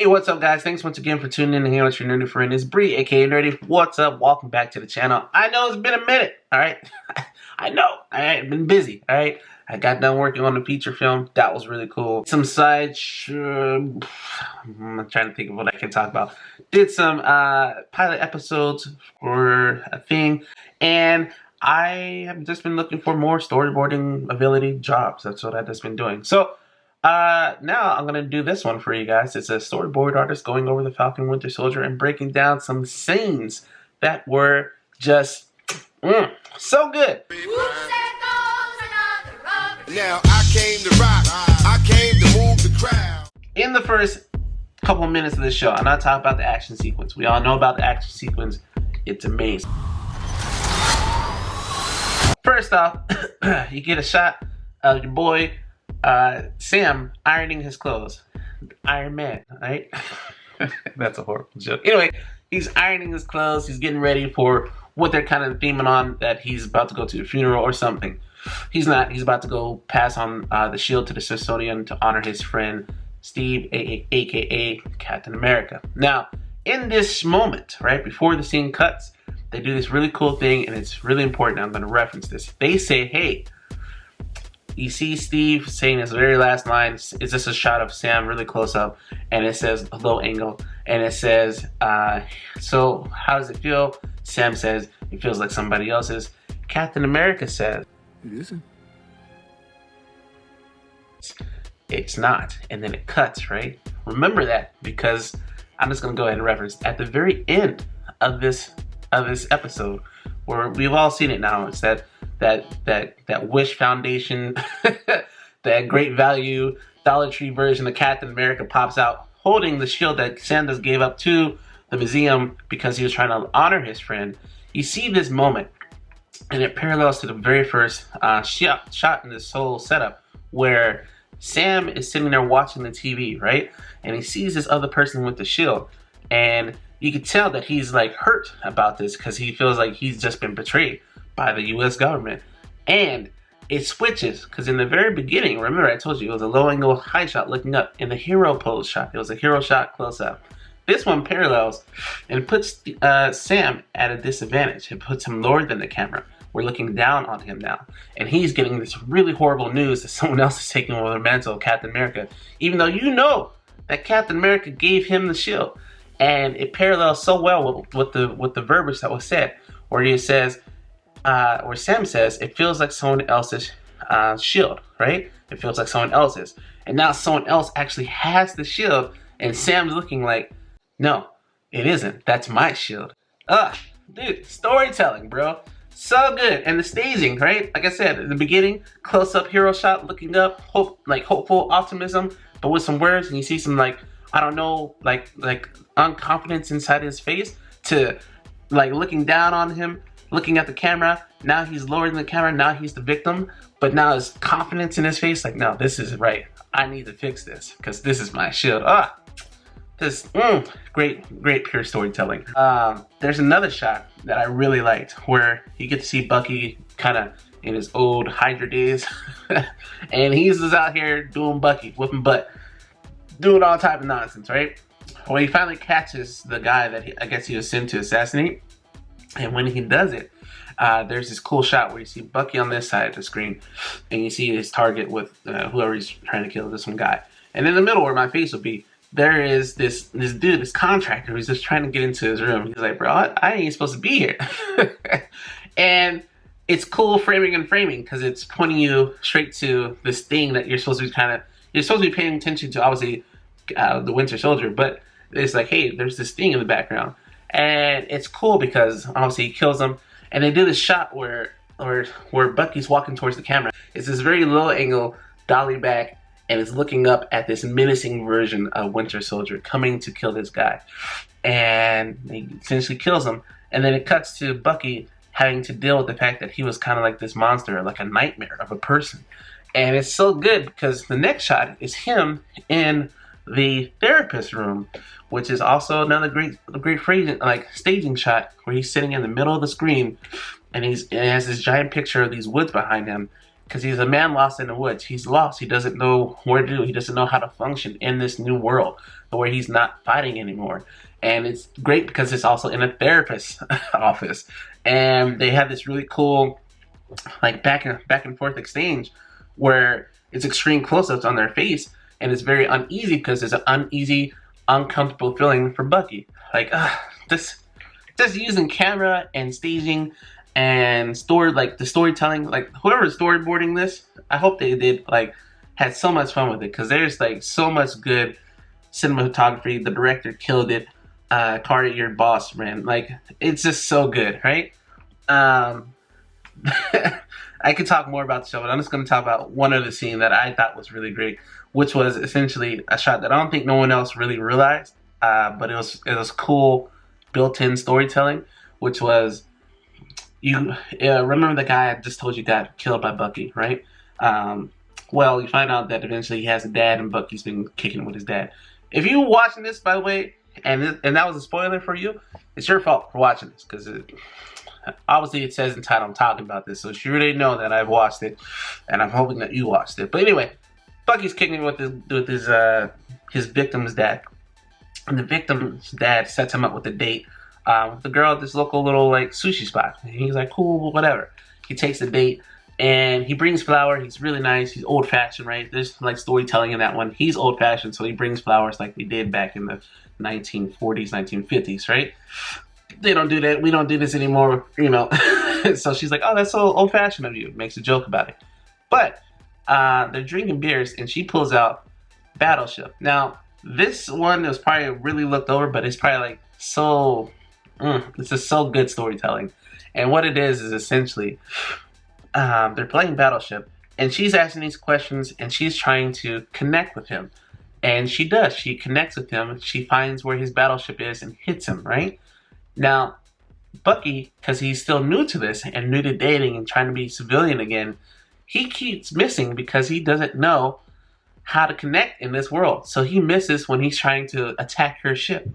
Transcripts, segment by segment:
Hey, what's up, guys? Thanks once again for tuning in and hanging out with your nerdy friend. It's Bree, aka Nerdy. What's up? Welcome back to the channel. I know it's been a minute, alright? I know. I've been busy, alright? I got done working on the feature film. That was really cool. Some side... I'm trying to think of what I can talk about. Did some pilot episodes for a thing. And I have just been looking for more storyboarding ability jobs. That's what I've just been doing. So, now I'm going to do this one for you guys. It's a storyboard artist going over the Falcon and Winter Solider and breaking down some scenes that were just so good. Now I came to rock, I came to move the crowd. In the first couple of minutes of the show, I'm not talking about the action sequence. We all know about the action sequence. It's amazing. First off, you get a shot of your boy Sam ironing his clothes. Iron Man, right? That's a horrible joke. Anyway, he's ironing his clothes. He's getting ready for what they're kind of theming on, that he's about to go to a funeral or something. He's not. He's about to go pass on the shield to the Smithsonian to honor his friend Steve, aka Captain America. Now, in this moment, right before the scene cuts, they do this really cool thing, and it's really important. I'm going to reference this. They say, hey, you see Steve saying his very last line. It's just a shot of Sam really close up, and it says low angle, and it says, so how does it feel? Sam says, it feels like somebody else's. Captain America says, It isn't. It's not. And then it cuts, right? Remember that, because I'm just gonna go ahead and reference at the very end of this episode, where we've all seen it now. It's that Wish Foundation, that Great Value Dollar Tree version of Captain America pops out holding the shield that Sanders gave up to the museum because he was trying to honor his friend. You see this moment, and it parallels to the very first shot in this whole setup, where Sam is sitting there watching the TV, right? And he sees this other person with the shield, and you can tell that he's like hurt about this because he feels like he's just been betrayed by the U.S. government. And it switches, because in the very beginning, remember I told you it was a low angle high shot looking up in the hero pose shot. It was a hero shot close up. This one parallels and puts Sam at a disadvantage. It puts him lower than the camera. We're looking down on him now, and he's getting this really horrible news that someone else is taking over the mantle of Captain America, even though you know that Captain America gave him the shield. And it parallels so well with the verbiage that was said, where he says, where Sam says, it feels like someone else's shield, right? It feels like someone else's, and now someone else actually has the shield, and Sam's looking like, no, it isn't. That's my shield. Dude, storytelling, bro. So good. And the staging, right? Like I said, in the beginning, close-up hero shot, looking up, hopeful optimism, but with some words, and you see some, like, I don't know, like unconfidence inside his face, to like looking down on him, looking at the camera. Now he's lower than the camera. Now he's the victim, but now his confidence in his face, like, no, this is right. I need to fix this because this is my shield. This great pure storytelling. There's another shot that I really liked where you get to see Bucky kind of in his old Hydra days, and he's just out here doing Bucky, whipping butt, doing all type of nonsense, right? Well, he finally catches the guy that I guess he was sent to assassinate, and when he does it, there's this cool shot where you see Bucky on this side of the screen, and you see his target with whoever he's trying to kill, this one guy. And in the middle where my face would be, there is this dude, this contractor, who's just trying to get into his room. He's like, bro, I ain't supposed to be here. And it's cool framing and framing, because it's pointing you straight to this thing that you're supposed to be paying attention to, obviously, the Winter Soldier, but it's like, hey, there's this thing in the background. And it's cool because obviously he kills him, and they do this shot where Bucky's walking towards the camera. It's this very low angle dolly back, and is looking up at this menacing version of Winter Soldier coming to kill this guy. And he essentially kills him, and then it cuts to Bucky having to deal with the fact that he was kind of like this monster, like a nightmare of a person. And it's so good because the next shot is him in the therapist room, which is also another great phrasing, like staging shot, where he's sitting in the middle of the screen, and he has this giant picture of these woods behind him, because he's a man lost in the woods. He's lost. He doesn't know where to do. He doesn't know how to function in this new world where he's not fighting anymore. And it's great because it's also in a therapist's office, and they have this really cool like back and forth exchange where it's extreme close-ups on their face, and it's very uneasy because it's an uneasy, uncomfortable feeling for Bucky. Like, just using camera and staging and the storytelling, like whoever's storyboarding this, I hope they had so much fun with it, because there's like so much good cinematography. The director killed it. Carter, your boss, man. Like, it's just so good, right? I could talk more about the show, but I'm just going to talk about one other scene that I thought was really great, which was essentially a shot that I don't think no one else really realized, but it was cool built-in storytelling, which was, you remember the guy I just told you got killed by Bucky, right? Well, you find out that eventually he has a dad, and Bucky's been kicking with his dad. If you watching this, by the way, and that was a spoiler for you, it's your fault for watching this, because obviously it says in the title I'm talking about this, so you already know that I've watched it, and I'm hoping that you watched it. But anyway, Bucky's kicking with his victim's dad, and the victim's dad sets him up with a date with the girl at this local little like sushi spot. And he's like, cool, whatever. He takes the date, and he brings flour. He's really nice. He's old-fashioned, right? There's like storytelling in that one. He's old-fashioned, so he brings flowers like they did back in the 1940s, 1950s, right? They don't do that. We don't do this anymore, you know. So she's like, oh, that's so old-fashioned of you. Makes a joke about it. But they're drinking beers, and she pulls out Battleship. Now, this one was probably really looked over, but it's probably like so... it's just so good storytelling. And what it is essentially, they're playing Battleship, and she's asking these questions, and she's trying to connect with him. And she does. She connects with him. She finds where his battleship is and hits him, right? Now, Bucky, because he's still new to this and new to dating and trying to be civilian again, he keeps missing because he doesn't know how to connect in this world. So he misses when he's trying to attack her ship.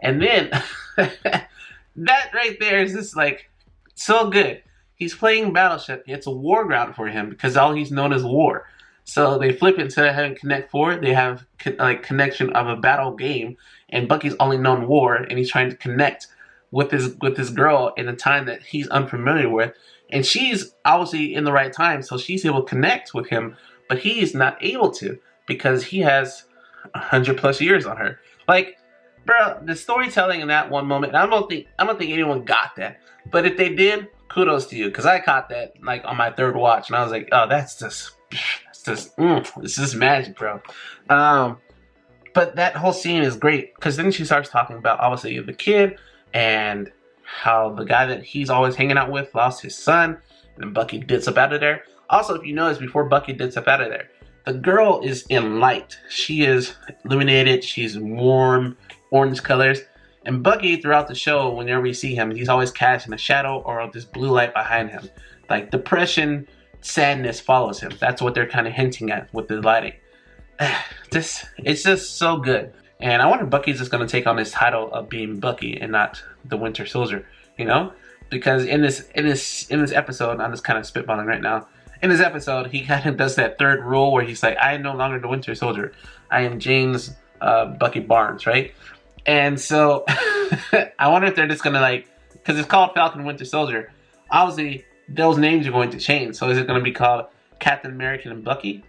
And then, that right there is just like so good. He's playing Battleship. It's a war ground for him because all he's known is war. So they flip it, instead of having Connect 4, they have like connection of a battle game, and Bucky's only known war, and he's trying to connect with this girl in a time that he's unfamiliar with, and she's obviously in the right time, so she's able to connect with him, but he's not able to because he has 100+ years on her. Like, bro, the storytelling in that one moment, I don't think anyone got that, but if they did, kudos to you, because I caught that like on my third watch, and I was like, oh, it's just magic, bro. But that whole scene is great, because then she starts talking about obviously the kid and how the guy that he's always hanging out with lost his son, and then Bucky dips up out of there. Also, if you notice, before Bucky dips up out of there, the girl is in light. She is illuminated. She's warm orange colors. And Bucky, throughout the show, whenever we see him, he's always casting a shadow or this blue light behind him. Like, depression, sadness follows him. That's what they're kind of hinting at with the lighting. It's just so good. And I wonder if Bucky's just going to take on this title of being Bucky and not the Winter Soldier, you know? Because in this episode, I'm just kind of spitballing right now. In this episode, he kind of does that third rule where he's like, I am no longer the Winter Soldier. I am James Bucky Barnes, right? And so, I wonder if they're just going to like, because it's called Falcon and Winter Soldier. Obviously, those names are going to change. So is it going to be called Captain America and Bucky?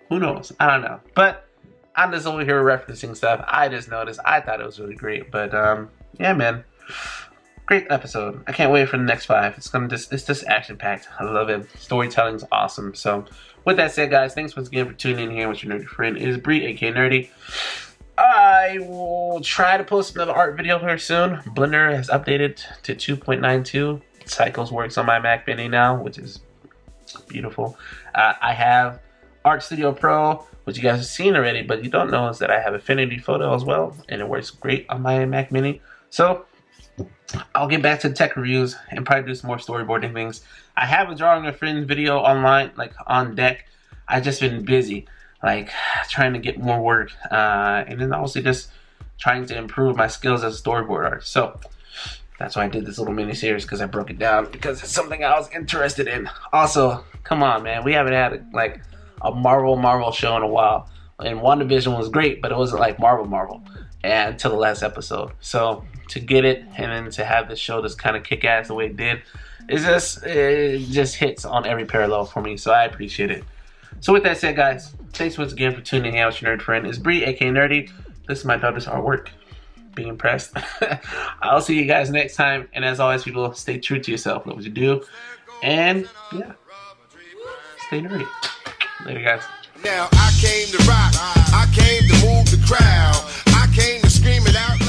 Who knows? I don't know. But I'm just over here referencing stuff. I just noticed. I thought it was really great. But yeah, man. Great episode. I can't wait for the next 5. It's just action packed. I love it. Storytelling's awesome. So with that said, guys, thanks once again for tuning in here with your nerdy friend. It is Bree, aka Nerdy. I will try to post another art video here soon. Blender has updated to 2.92. Cycles works on my Mac Mini now, which is beautiful. I have Art Studio Pro, which you guys have seen already, but you don't know is that I have Affinity Photo as well, and it works great on my Mac Mini. So I'll get back to the tech reviews and probably do some more storyboarding things. I have a Drawing with Friends video online, like on deck. I've just been busy, like trying to get more work, and then obviously just trying to improve my skills as a storyboard artist. So that's why I did this little mini series, because I broke it down because it's something I was interested in. Also, Come on, man. We haven't had like a Marvel show in a while. And WandaVision was great, but it wasn't like Marvel. And until the last episode. So to get it and then to have this show just kind of kick ass the way it did, it just hits on every parallel for me. So I appreciate it. So with that said, guys, thanks once again for tuning in with your nerd friend. It's Bree, aka Nerdy. This is my daughter's artwork. Be impressed. I'll see you guys next time. And as always, people, stay true to yourself. Love what you do. And yeah, stay nerdy. Later, guys. Now I came to rock, I came to move the crowd, I came to scream it out.